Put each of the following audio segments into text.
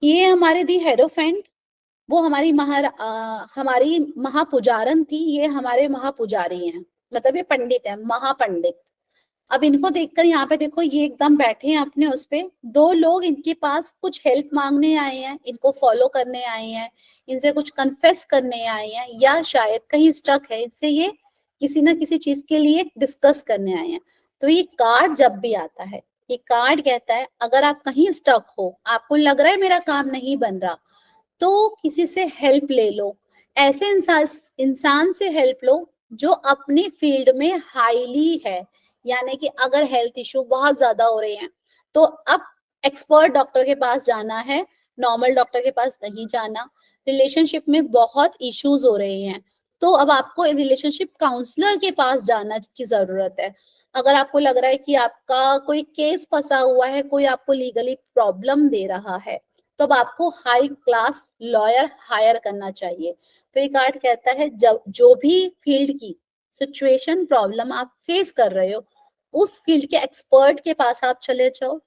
ये हमारे दी हेरोफेंट, वो हमारी महापुजारन थी, ये हमारे महापुजारी हैं, मतलब ये पंडित है, महापंडित। अब इनको देखकर यहाँ पे देखो, ये एकदम बैठे हैं अपने उस पे, दो लोग इनके पास कुछ हेल्प मांगने आए हैं, इनको फॉलो करने आए हैं, इनसे कुछ कन्फेस करने आए हैं, या शायद कहीं स्टक है, इससे ये किसी ना किसी चीज के लिए डिस्कस करने आए हैं। तो ये कार्ड जब भी आता है, ये कार्ड कहता है अगर आप कहीं स्टक हो, आपको लग रहा है मेरा काम नहीं बन रहा, तो किसी से हेल्प ले लो। ऐसे इंसान से हेल्प लो जो अपनी फील्ड में हाईली है, यानी कि अगर हेल्थ इश्यू बहुत ज्यादा हो रहे हैं तो अब एक्सपर्ट डॉक्टर के पास जाना है, नॉर्मल डॉक्टर के पास नहीं जाना। रिलेशनशिप में बहुत इश्यूज हो रहे हैं तो अब आपको रिलेशनशिप काउंसलर के पास जाना की जरूरत है। अगर आपको लग रहा है कि आपका कोई केस फंसा हुआ है, कोई आपको लीगली प्रॉब्लम दे रहा है, तो अब आपको हाई क्लास लॉयर हायर करना चाहिए। तो ये कार्ड कहता है जब जो भी फील्ड की सिचुएशन प्रॉब्लम आप फेस कर रहे हो, उस फील्ड के एक्सपर्ट के पास आप चले जाओ।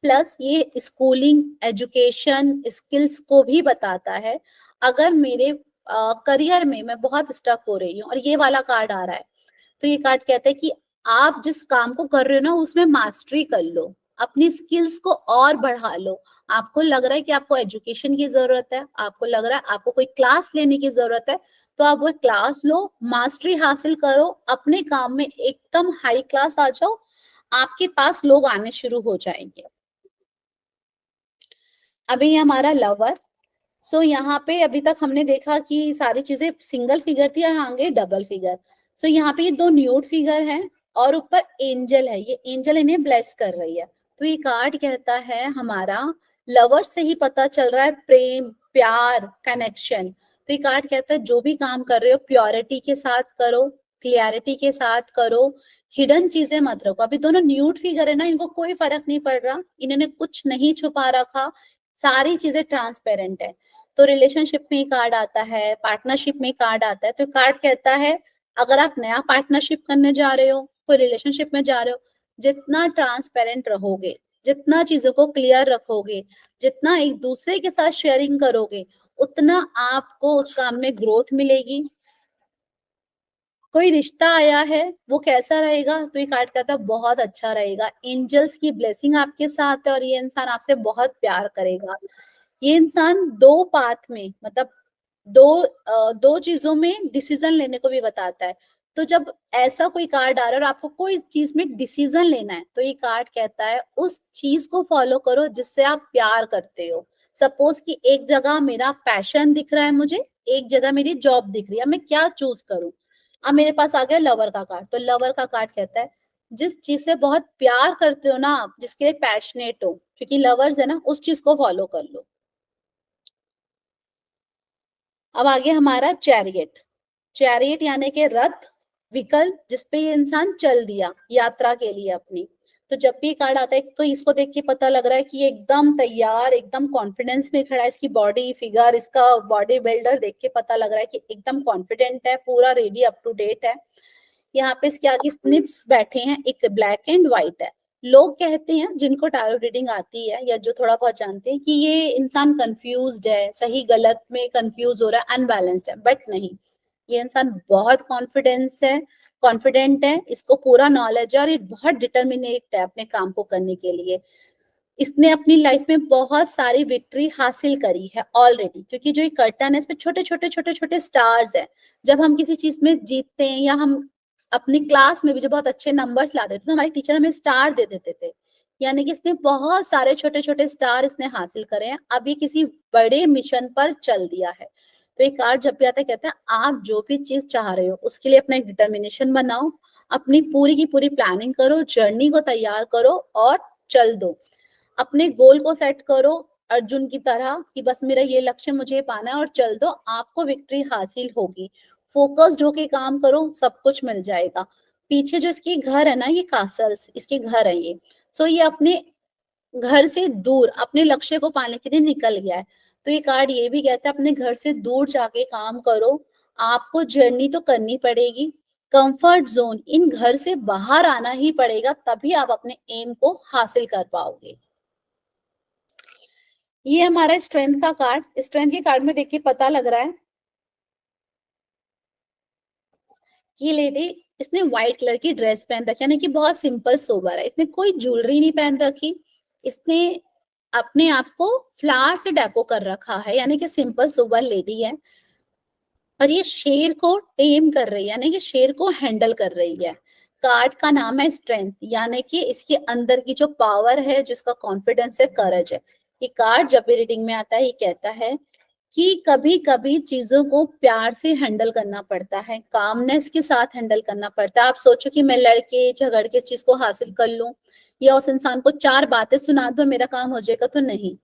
प्लस ये स्कूलिंग एजुकेशन स्किल्स को भी बताता है। अगर मेरे करियर में मैं बहुत स्टक हो रही हूँ और ये वाला कार्ड आ रहा है, तो ये कार्ड कहता है कि आप जिस काम को कर रहे हो ना उसमें मास्टरी कर लो, अपनी स्किल्स को और बढ़ा लो। आपको लग रहा है कि आपको एजुकेशन की जरूरत है, आपको लग रहा है आपको कोई क्लास लेने की जरूरत है, तो आप वो क्लास लो, मास्टरी हासिल करो, अपने काम में एकदम हाई क्लास आ जाओ, आपके पास लोग आने शुरू हो जाएंगे। अभी ये हमारा लवर। सो यहाँ पे अभी तक हमने देखा कि सारी चीजें सिंगल फिगर थी, यहाँ आगे डबल फिगर। सो यहाँ पे ये दो न्यूड फिगर हैं और ऊपर एंजल है, ये एंजल इन्हें ब्लेस कर रही है। तो ये कार्ड कहता है हमारा लवर से ही पता चल रहा है प्रेम प्यार कनेक्शन। तो ये कार्ड कहता है जो भी काम कर रहे हो प्योरिटी के साथ करो, क्लियरिटी के साथ करो, हिडन चीजें मत रखो। अभी दोनों न्यूड फिगर है ना, इनको कोई फर्क नहीं पड़ रहा, इन्होंने कुछ नहीं छुपा रखा, सारी चीजें ट्रांसपेरेंट है। तो रिलेशनशिप में कार्ड आता है, पार्टनरशिप में कार्ड आता है। तो कार्ड कहता है अगर आप नया पार्टनरशिप करने जा रहे हो, कोई रिलेशनशिप में जा रहे हो, जितना ट्रांसपेरेंट रहोगे, जितना चीजों को क्लियर रखोगे, जितना एक दूसरे के साथ शेयरिंग करोगे, उतना आपको उस काम में ग्रोथ मिलेगी। कोई रिश्ता आया है वो कैसा रहेगा, तो ये कार्ड कहता है बहुत अच्छा रहेगा, एंजल्स की ब्लेसिंग आपके साथ है और ये इंसान आपसे बहुत प्यार करेगा। ये इंसान दो पाथ में, मतलब दो चीजों में डिसीजन लेने को भी बताता है। तो जब ऐसा कोई कार्ड आ रहा है और आपको कोई चीज में डिसीजन लेना है, तो ये कार्ड कहता है उस चीज को फॉलो करो जिससे आप प्यार करते हो। सपोज कि एक जगह मेरा पैशन दिख रहा है मुझे, एक जगह मेरी जॉब दिख रही है, मैं क्या चूज करूं। अब मेरे पास आ गया लवर का कार्ड, तो लवर का कार्ड कहता है जिस चीज से बहुत प्यार करते हो ना आप, जिसके लिए पैशनेट हो, क्योंकि लवर्स है ना, उस चीज को फॉलो कर लो। अब आगे हमारा चैरियट। चैरियट यानी कि रथ, विकल्प जिसपे ये इंसान चल दिया यात्रा के लिए अपनी। तो जब भी कार्ड आता है तो इसको देख के पता लग रहा है कि ये एकदम तैयार, एकदम कॉन्फिडेंस में खड़ा है, इसकी बॉडी फिगर, इसका बॉडी बिल्डर देख के पता लग रहा है कि एकदम कॉन्फिडेंट है, पूरा रेडी अप टू डेट है। यहाँ पे इसके आगे स्निप्स बैठे हैं, एक ब्लैक एंड व्हाइट है। लोग कहते हैं जिनको टैरो रीडिंग आती है या जो थोड़ा बहुत जानते हैं कि ये इंसान कंफ्यूज्ड है, सही गलत में कंफ्यूज हो रहा है, अनबैलेंस्ड है, बट नहीं, ये इंसान बहुत कॉन्फिडेंट है, इसको पूरा नॉलेज है और ये बहुत डिटर्मिनेट है अपने काम को करने के लिए। इसने अपनी लाइफ में बहुत सारी विक्ट्री हासिल करी है ऑलरेडी, क्योंकि जो ये कर्टन है इसमें छोटे छोटे स्टार्स है। जब हम किसी चीज में जीतते हैं या हम अपनी क्लास में भी जब बहुत अच्छे नंबर्स लाते थे तो हमारे टीचर हमें स्टार दे देते थे, यानी कि इसने बहुत सारे छोटे छोटे स्टार इसने हासिल करे हैं। अब ये किसी बड़े मिशन पर चल दिया है। तो ये कार्ड जब भी आता है कहता है आप जो भी चीज चाह रहे हो उसके लिए अपना एक डिटर्मिनेशन बनाओ, अपनी पूरी की पूरी प्लानिंग करो, जर्नी को तैयार करो और चल दो। अपने गोल को सेट करो अर्जुन की तरह कि बस मेरा ये लक्ष्य मुझे पाना है और चल दो, आपको विक्ट्री हासिल होगी। फोकस्ड होके काम करो, सब कुछ मिल जाएगा। पीछे जो इसके घर है ना, ये कासल्स इसके घर है ये। सो ये अपने घर से दूर अपने लक्ष्य को पाने के लिए निकल गया है। तो ये कार्ड ये भी कहता है अपने घर से दूर जाके काम करो, आपको जर्नी तो करनी पड़ेगी, कंफर्ट जोन, इन घर से बाहर आना ही पड़ेगा, तभी आप अपने एम को हासिल कर पाओगे। ये हमारा स्ट्रेंथ का कार्ड, स्ट्रेंथ के कार्ड में देख के पता लग रहा है कि लेडी, इसने व्हाइट कलर की ड्रेस पहन रखी है, यानी कि बहुत सिंपल सोबर है, इसने कोई ज्वेलरी नहीं पहन रखी, इसने अपने आप को फ्लावर से डेको कर रखा है, यानी कि सिंपल सोबर लेडी है। और ये शेर को टेम कर रही है, यानी कि शेर को हैंडल कर रही है। कार्ड का नाम है स्ट्रेंथ, यानी कि इसके अंदर की जो पावर है, जिसका कॉन्फिडेंस है, करेज है। ये कार्ड जब भी रीडिंग में आता है, ये कहता है कि कभी कभी चीजों को प्यार से हैंडल करना पड़ता है, कामनेस के साथ हैंडल करना पड़ता है। आप सोचो कि मैं लड़के झगड़ के इस चीज को हासिल कर लूं, या उस इंसान को चार बातें सुना दो मेरा काम हो जाएगा, तो नहीं।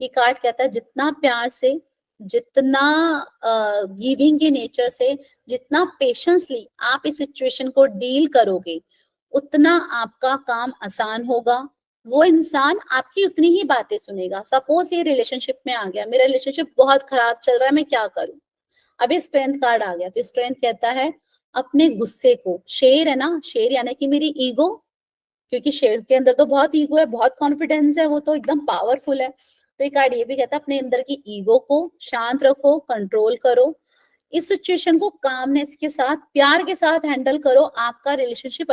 ये कार्ड कहता है जितना प्यार से, जितना गिविंग के नेचर से, जितना पेशेंसली आप इस सिचुएशन को डील करोगे, उतना आपका काम आसान होगा। वो इंसान आपकी उतनी ही बातें सुनेगा। सपोज ये रिलेशनशिप में आ गया, मेरा रिलेशनशिप बहुत खराब चल रहा है, मैं क्या करूं। अभी स्ट्रेंथ कार्ड आ गया, तो स्ट्रेंथ कहता है अपने गुस्से को, शेर है ना, शेर यानी कि मेरी ईगो, क्योंकि शेर के अंदर तो बहुत ईगो है, बहुत कॉन्फिडेंस है, वो तो एकदम पावरफुल है। तो ये कार्ड ये भी कहता है अपने अंदर की ईगो को शांत रखो, कंट्रोल करो, इस सिचुएशन को कामनेस के साथ, प्यार के साथ हैंडल करो, आपका रिलेशनशिप